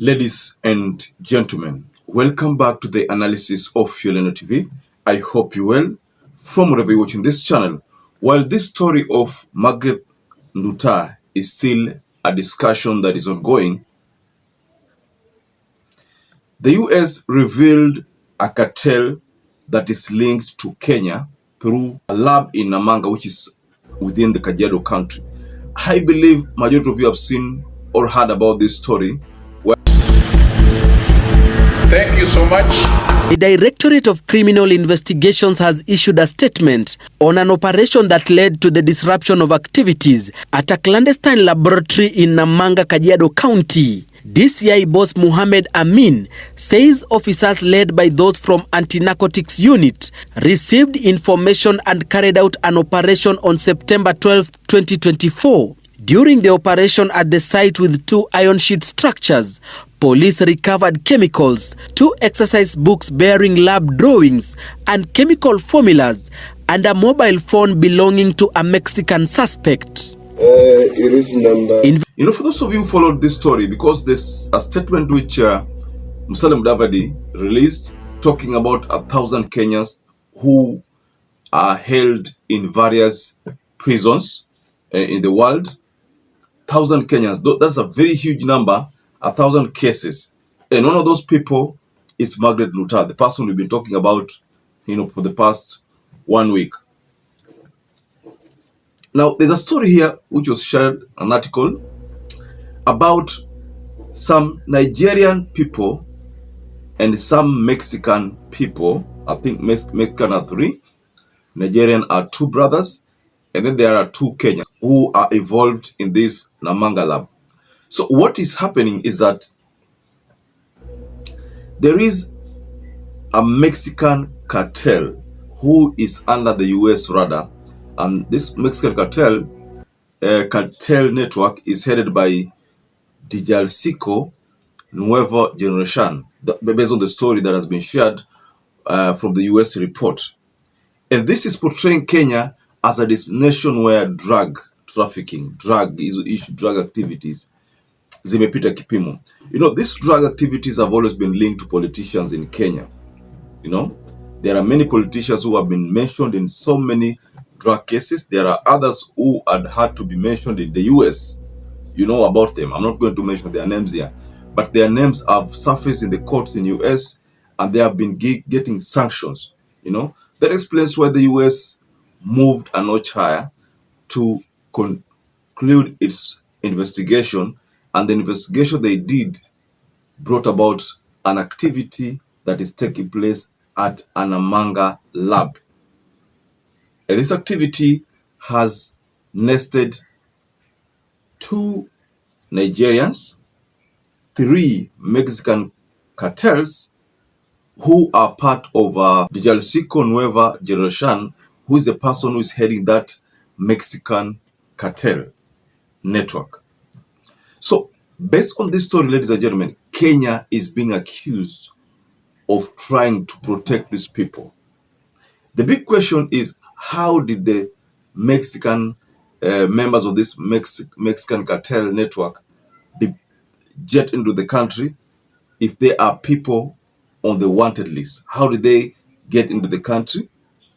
Ladies and gentlemen, welcome back to the analysis of YOLENO TV. I hope you well from wherever you're watching this channel. While this story of Margret NDUTA is still a discussion that is ongoing, the US revealed a cartel that is linked to Kenya through a lab in Namanga, which is within the Kajiado country. I believe majority of you have seen or heard about this story. Thank you so much. The Directorate of Criminal Investigations has issued a statement on an operation that led to the disruption of activities at a clandestine laboratory in Namanga, Kajiado County. DCI boss Mohammed Amin says officers led by those from Anti-Narcotics Unit received information and carried out an operation on September 12, 2024. During the operation at the site with two iron sheet structures, police recovered chemicals, 2 exercise books bearing lab drawings and chemical formulas, and a mobile phone belonging to a Mexican suspect. It is number. For those of you who followed this story, because there's a statement which Musalia Mudavadi released talking about 1,000 Kenyans who are held in various prisons in the world. 1,000 Kenyans, that's a very huge number, 1,000 cases. And one of those people is Margret NDUTA, the person we've been talking about, for the past 1 week. Now, there's a story here which was shared, an article, about some Nigerian people and some Mexican people. I think Mexican are 3, Nigerian are 2 brothers, and then there are 2 Kenyans who are involved in this Namanga lab. So what is happening is that there is a Mexican cartel who is under the US radar, and this Mexican cartel network is headed by Dijalcico Nueva Generation, based on the story that has been shared from the US report. And this is portraying Kenya as a destination where drug trafficking, drug activities, zimepita kipimo. These drug activities have always been linked to politicians in Kenya. There are many politicians who have been mentioned in so many drug cases. There are others who had to be mentioned in the US. You know about them. I'm not going to mention their names here, but their names have surfaced in the courts in US, and they have been getting sanctions. That explains why the US moved a notch higher to conclude its investigation, and the investigation they did brought about an activity that is taking place at a Namanga lab. And this activity has nested 2 Nigerians, 3 Mexican cartels who are part of Dijalcico Nueva Generation, who is the person who is heading that Mexican cartel network. So, based on this story, ladies and gentlemen, Kenya is being accused of trying to protect these people. The big question is, how did the Mexican members of this Mexican cartel network jet into the country if they are people on the wanted list? How did they get into the country?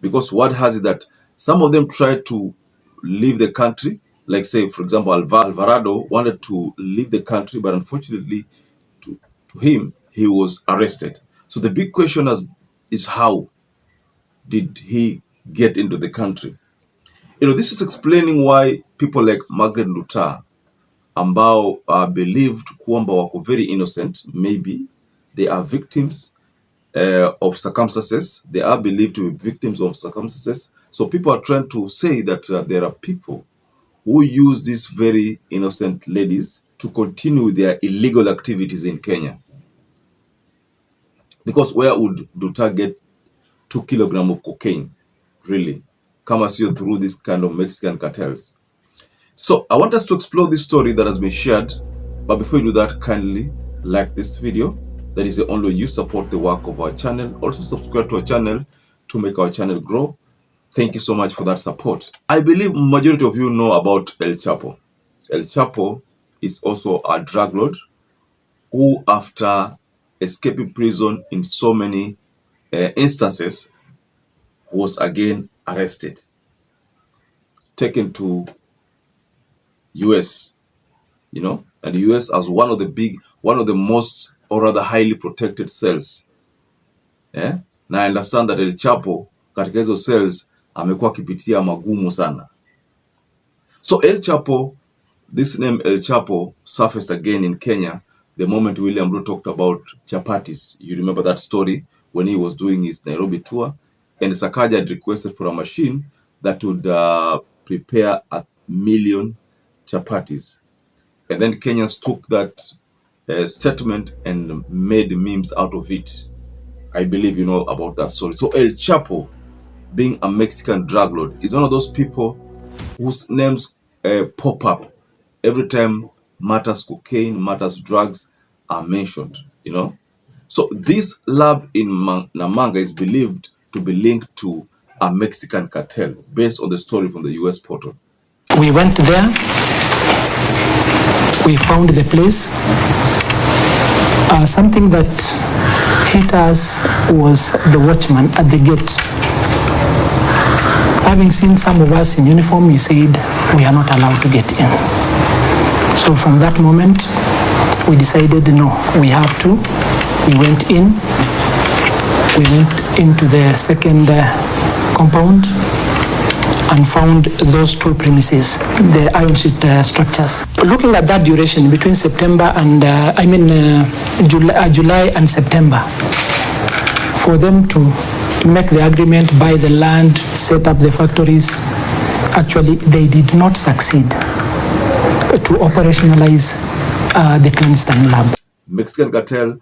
Because what has it that some of them tried to leave the country, like say, for example, Alvarado wanted to leave the country, but unfortunately to him, he was arrested. So the big question is how did he get into the country? This is explaining why people like Margret NDUTA, ambao are believed kwamba wako very innocent, maybe they are victims of circumstances. They are believed to be victims of circumstances. So people are trying to say that there are people who use these very innocent ladies to continue their illegal activities in Kenya. Because where would NDUTA get 2 kilograms of cocaine, really? Come as you through this kind of Mexican cartels. So I want us to explore this story that has been shared. But before you do that, kindly like this video. That is the only way you support the work of our channel. Also subscribe to our channel to make our channel grow. Thank you so much for that support. I believe majority of you know about El Chapo. El Chapo is also a drug lord who after escaping prison in so many instances was again arrested, taken to US, and the US as one of the most or rather highly protected cells. Na I understand that El Chapo katika hizo cells amekuwa akipitia magumu sana. So El Chapo, this name El Chapo surfaced again in Kenya the moment William Ruto talked about chapatis. You remember that story when he was doing his Nairobi tour, and Sakaja had requested for a machine that would prepare 1 million chapatis. And then Kenyans took that statement and made memes out of it. I believe you know about that story. So El Chapo, being a Mexican drug lord, is one of those people whose names pop up every time matters cocaine, matters drugs are mentioned, So this lab in Namanga is believed to be linked to a Mexican cartel based on the story from the US portal. We went there, we found the place. Something that hit us was the watchman at the gate. Having seen some of us in uniform, he said, we are not allowed to get in. So from that moment, we decided, no, we have to. We went in. We went into the second compound and found those two premises, the iron sheet structures. Looking at that duration between September and, July and September, for them to make the agreement, buy the land, set up the factories, actually they did not succeed to operationalize the clandestine lab. Mexican cartel,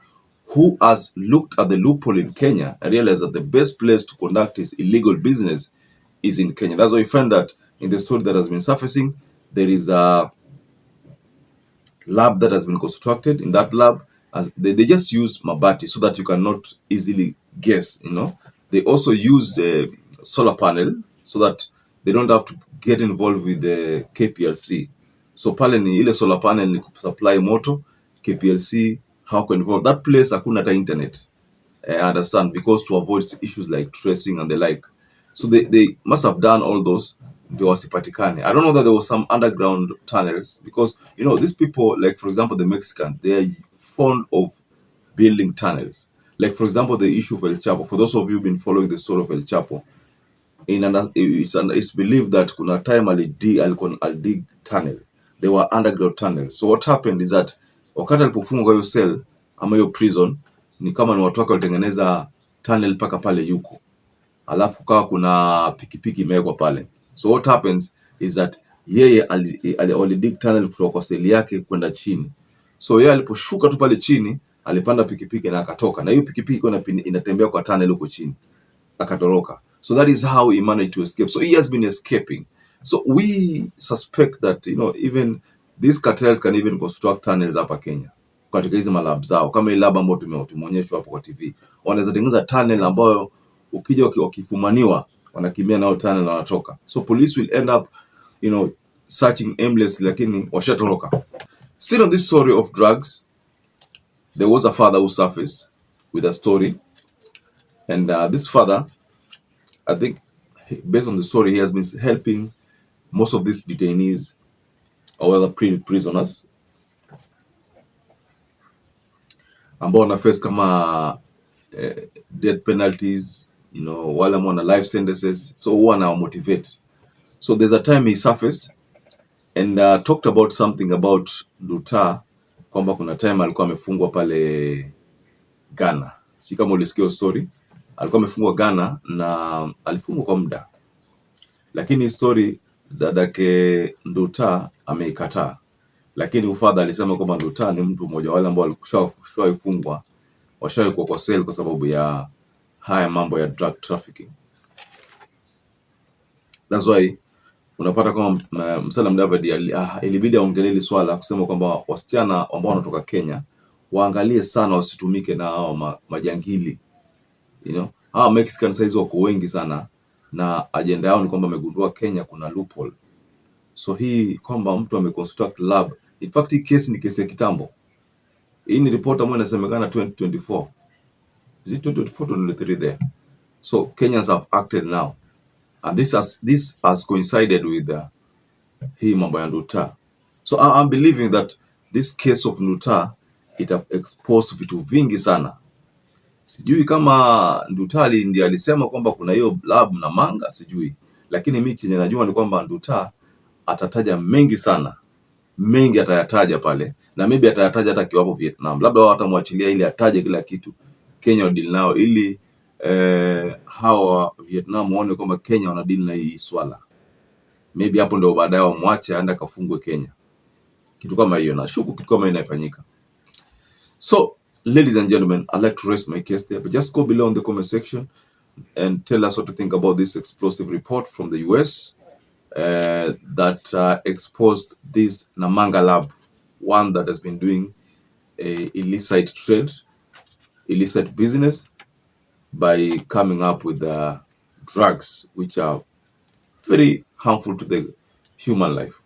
who has looked at the loophole in Kenya and realized that the best place to conduct his illegal business is in Kenya. That's why you find that in the story that has been surfacing, there is a lab that has been constructed. In that lab, they just used mabati so that you cannot easily guess, They also used a solar panel so that they don't have to get involved with the KPLC. So pale ni ile solar panel ni supply moto, KPLC hawako involved. That place hakuna hata internet. I understand, because to avoid issues like tracing and the like. So they must have done all those ndio wasipatikane. I don't know that there was some underground tunnels, because these people, like for example the Mexican, they are fond of building tunnels. Like for example the issue of El Chapo. For those of you who've been following the story of El Chapo, it's believed that kuna time I'll dig tunnel. They were underground tunnels. So what happened is that wakati alipofungwa kwa hiyo cell ama hiyo prison, ni kama ni watu wake walitengeneza tunnel paka pale yuko. Alafu kawa kuna pikipiki imewekwa pale. So what happens is that yeye alidig tunnel kutoka kwa seli yake kwenda chini. So yeye aliposhuka tu pale chini, alipanda pikipiki na akatoka. Na hiyo pikipiki inatembea kwa tunnel huko chini. Akatoroka. So that is how he managed to escape. So he has been escaping. So we suspect that even these cartels can even construct tunnels hapa Kenya katika hizi malab zao, kama ile lab ambayo tumeonyeshwa hapo kwa TV. Wanaweza tengeneza tunnel ambayo ukija wakifumaniwa wanakimbia nao tunnel na wanatoka. So police will end up searching aimlessly, lakini washatoroka. Still on this story of drugs, there was a father who surfaced with a story, and this father, I think, based on the story, he has been helping most of these detainees or other prisoners ambao wana face kama death penalties, wale wana life sentences. So huwa na motivate. So there's a time he surfaced and talked about something about NDUTA, kwamba kuna time alikuwa amefungwa pale Ghana. Si kama ulisikia story, alikuwa amefungwa Ghana na alifungwa kwa muda. Lakini story dadake NDUTA ameikataa. Lakini ufadha alisema kwamba NDUTA ni mtu mmoja wale ambao walishaifungwa, washaikuwa kwa cell kwa sababu ya haya mambo ya drug trafficking. That's why unapata kama Msala Mdavadi ilibidi aongelee swala kusema kwamba wasichana ambao wanatoka Kenya waangalie sana wasitumike na hao majangili. Hao Mexican size wako wengi sana, na agenda yao ni kwamba amegundua Kenya kuna loophole. So hii kwamba mtu ameconstruct lab, in fact hii case ni kesi ya kitambo. Hii ni report ambayo inasemekana 2024. Is it 2024 2023 there? So Kenyans have acted now. And this has coincided with hii mambo ya NDUTA. So I'm believing that this case of NDUTA it have exposed vitu vingi sana. Sijui kama NDUTA ndiye alisema kwamba kuna hiyo lab Namanga, sijui. Lakini mimi kenye najua ni kwamba NDUTA atataja mengi sana. Mengi atayataja pale. Na maybe atayataja hata kiwapo Vietnam. Labda wao watamwachilia ili ataje kila kitu. Kenya deal nao ili hawa Vietnam waone kwamba Kenya wana deal na hii swala. Maybe hapo ndio baadaye wamwache aende kafungwe Kenya. Kitu kama hiyo, na shuku kitu kama inafanyika. So, ladies and gentlemen, I'd like to rest my case there, but just go below in the comment section and tell us what to think about this explosive report from the US that exposed this Namanga lab, one that has been doing a illicit trade, illicit business by coming up with drugs which are very harmful to the human life.